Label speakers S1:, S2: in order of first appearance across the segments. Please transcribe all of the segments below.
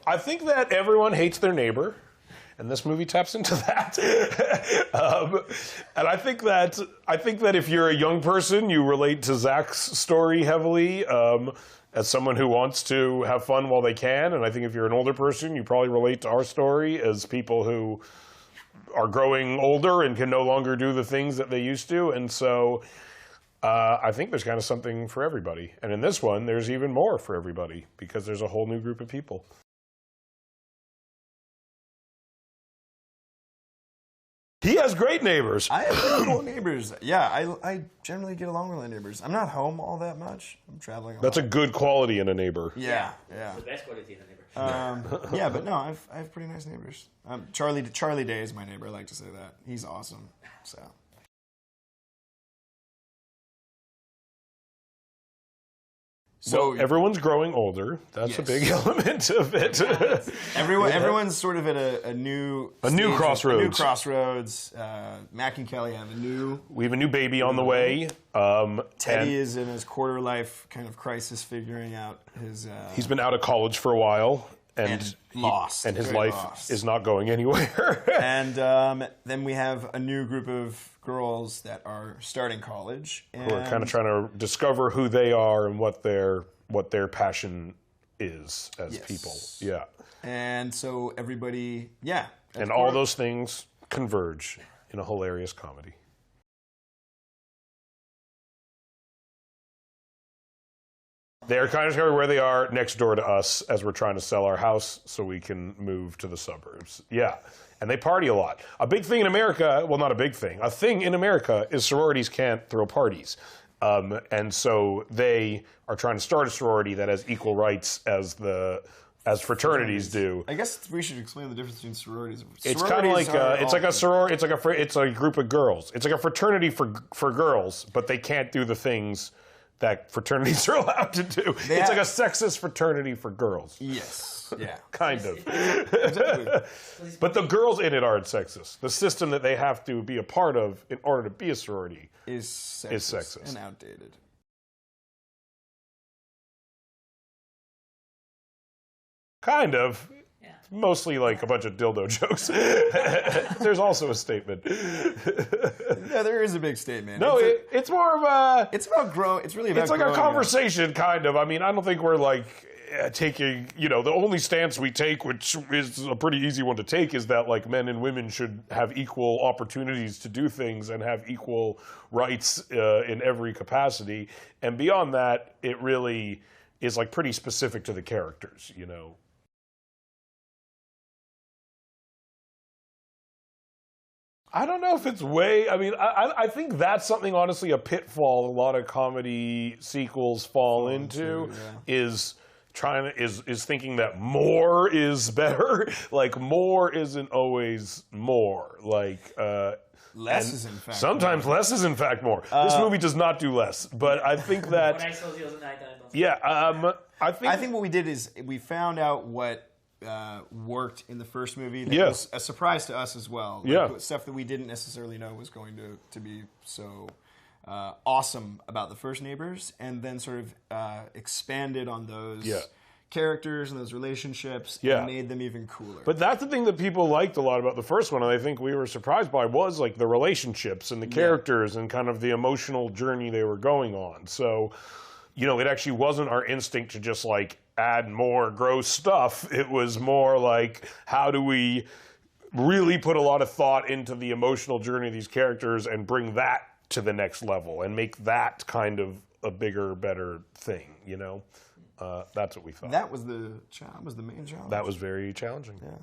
S1: I think that everyone hates their neighbor, and this movie taps into that. And I think that if you're a young person, you relate to Zac's story heavily as someone who wants to have fun while they can. And I think if you're an older person, you probably relate to our story as people who are growing older and can no longer do the things that they used to. And so I think there's kind of something for everybody. And in this one, there's even more for everybody because there's a whole new group of people. He has great neighbors.
S2: I have pretty cool neighbors. Yeah, I generally get along with my neighbors. I'm not home all that much. I'm traveling a lot.
S1: That's a good quality in a neighbor.
S2: Yeah.
S3: It's the best quality in a neighbor.
S2: Yeah, but no, I have pretty nice neighbors. Charlie Day is my neighbor. I like to say that. He's awesome. So.
S1: So well, everyone's growing older. That's a big element of it.
S2: Everyone's sort of at a new
S1: crossroads.
S2: A new crossroads. Mac and Kelly have a new.
S1: We have a new baby on the way.
S2: Teddy is in his quarter life kind of crisis, figuring out his.
S1: He's been out of college for a while and
S2: lost,
S1: and his life is not going anywhere.
S2: And then we have a new group of girls that are starting college and
S1: who are kind of trying to discover who they are and what their passion is as people. Yeah.
S2: And so everybody,
S1: and all those things converge in a hilarious comedy. They're kind of discovering where they are next door to us as we're trying to sell our house so we can move to the suburbs. Yeah. And they party a lot. A big thing in America, well, not a big thing, a thing in America is sororities can't throw parties. And so they are trying to start a sorority that has equal rights as fraternities do.
S2: I guess we should explain the difference between sororities.
S1: It's kind of like it's a group of girls. It's like a fraternity for girls, but they can't do the things that fraternities are allowed to do. It's like a sexist fraternity for girls.
S2: Yes. Yeah.
S1: Kind of.
S2: Exactly.
S1: But the girls in it aren't sexist. The system that they have to be a part of in order to be a sorority
S2: is sexist. And outdated.
S1: Kind of. Yeah. Mostly like a bunch of dildo jokes. There's also a statement.
S2: Yeah, there is a big statement.
S1: No, it's more of a...
S2: It's about growing. It's really about
S1: It's like a conversation, kind of. I mean, I don't think we're like taking, the only stance we take, which is a pretty easy one to take, is that like men and women should have equal opportunities to do things and have equal rights in every capacity. And beyond that, it really is like pretty specific to the characters, I don't know if it's I think that's something, honestly, a pitfall a lot of comedy sequels fall into, is thinking that more is better. Like, more isn't always more. Like,
S2: less is in fact
S1: sometimes
S2: more.
S1: Less is in fact more. This movie does not do less, but I think that...
S3: When I saw the other night,
S1: I
S2: think what we did is we found out what worked in the first movie. That was a surprise to us as well. Stuff that we didn't necessarily know was going to be so awesome about the first Neighbors, and then sort of expanded on those characters and those relationships and made them even cooler.
S1: But that's the thing that people liked a lot about the first one, and I think we were surprised by, was like the relationships and the characters and kind of the emotional journey they were going on. So, it actually wasn't our instinct to just like add more gross stuff. It was more like, how do we really put a lot of thought into the emotional journey of these characters and bring that to the next level and make that kind of a bigger, better thing, That's what we thought.
S2: That was the main challenge.
S1: That was very challenging.
S2: Yeah.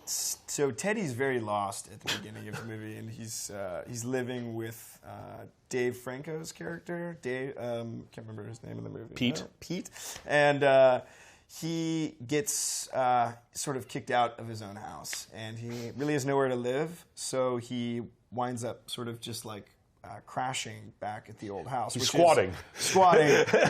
S2: So Teddy's very lost at the beginning of the movie, and he's living with Dave Franco's character. Dave, can't remember his name in the movie.
S1: Pete,
S2: and he gets sort of kicked out of his own house, and he really has nowhere to live. So he winds up sort of just like crashing back at the old house.
S1: He's squatting,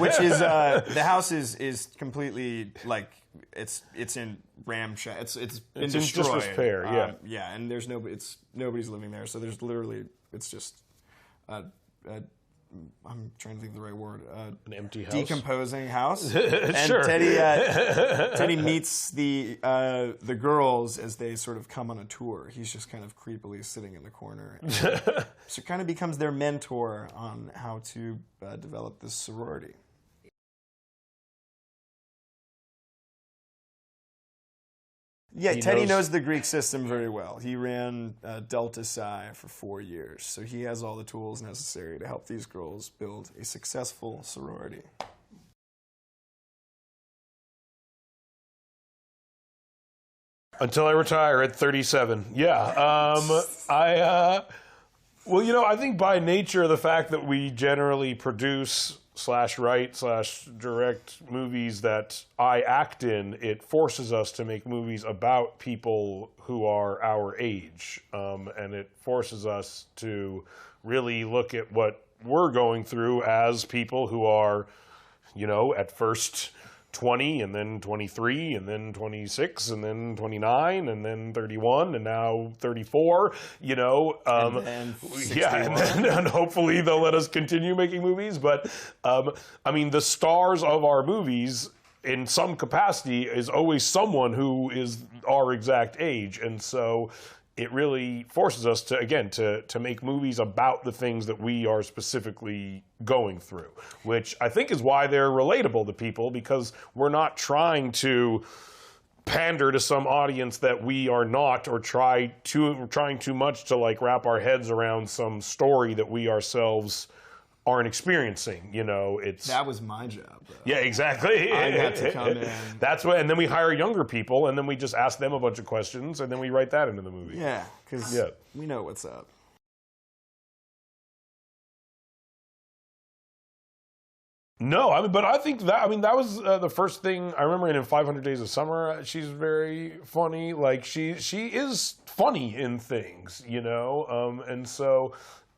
S2: which is the house is completely like. It's in ramshackle. It's been destroyed.
S1: In disrepair,
S2: and there's nobody's living there. So there's literally it's just a I'm trying to think of the right word.
S1: An empty house.
S2: Decomposing house. And
S1: Sure.
S2: Teddy meets the girls as they sort of come on a tour. He's just kind of creepily sitting in the corner. So it kind of becomes their mentor on how to develop this sorority. Yeah, Teddy knows the Greek system very well. He ran Delta Psi for 4 years, so he has all the tools necessary to help these girls build a successful sorority.
S1: Until I retire at 37. Yeah. Well, you know, I think by nature, the fact that we generally produce /write/direct movies that I act in, it forces us to make movies about people who are our age. And it forces us to really look at what we're going through as people who are, you know, at first 20 and then 23 and then 26 and then 29 and then 31 and now 34, you know.
S2: And then 61.
S1: And hopefully they'll let us continue making movies. But, I mean, the stars of our movies in some capacity is always someone who is our exact age. And so it really forces us to, again, to make movies about the things that we are specifically going through, which I think is why they're relatable to people, because we're not trying to pander to some audience that we are not, or trying too much to like wrap our heads around some story that we ourselves aren't experiencing, you know.
S2: That was my job, though.
S1: Yeah, exactly.
S2: I had to come in.
S1: That's what, and then we hire younger people, and then we just ask them a bunch of questions, and then we write that into the movie.
S2: Yeah, because we know what's up.
S1: No, I mean, but I think that, I mean, that was the first thing I remember in 500 Days of Summer. She's very funny. Like, she is funny in things, you know, and so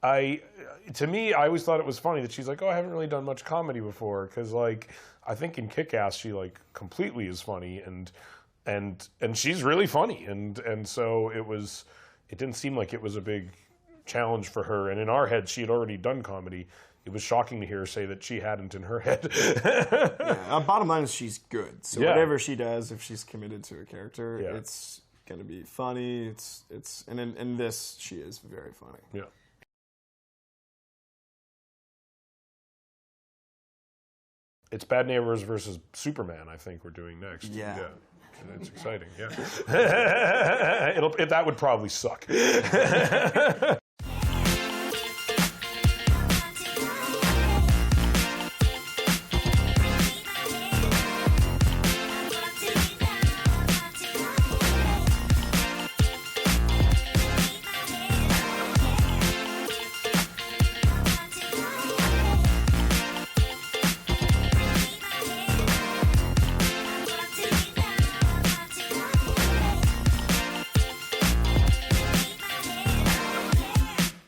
S1: to me, I always thought it was funny that she's like, oh, I haven't really done much comedy before, because like I think in Kick-Ass she like completely is funny, and she's really funny, and so it didn't seem like it was a big challenge for her, and in our head she had already done comedy. It was shocking to hear her say that she hadn't in her head.
S2: Bottom line is she's good, so whatever she does, if she's committed to a character, it's gonna be funny. And in this she is very funny.
S1: Yeah. It's Bad Neighbors versus Superman, I think we're doing next.
S2: Yeah.
S1: It's exciting, yeah. That would probably suck.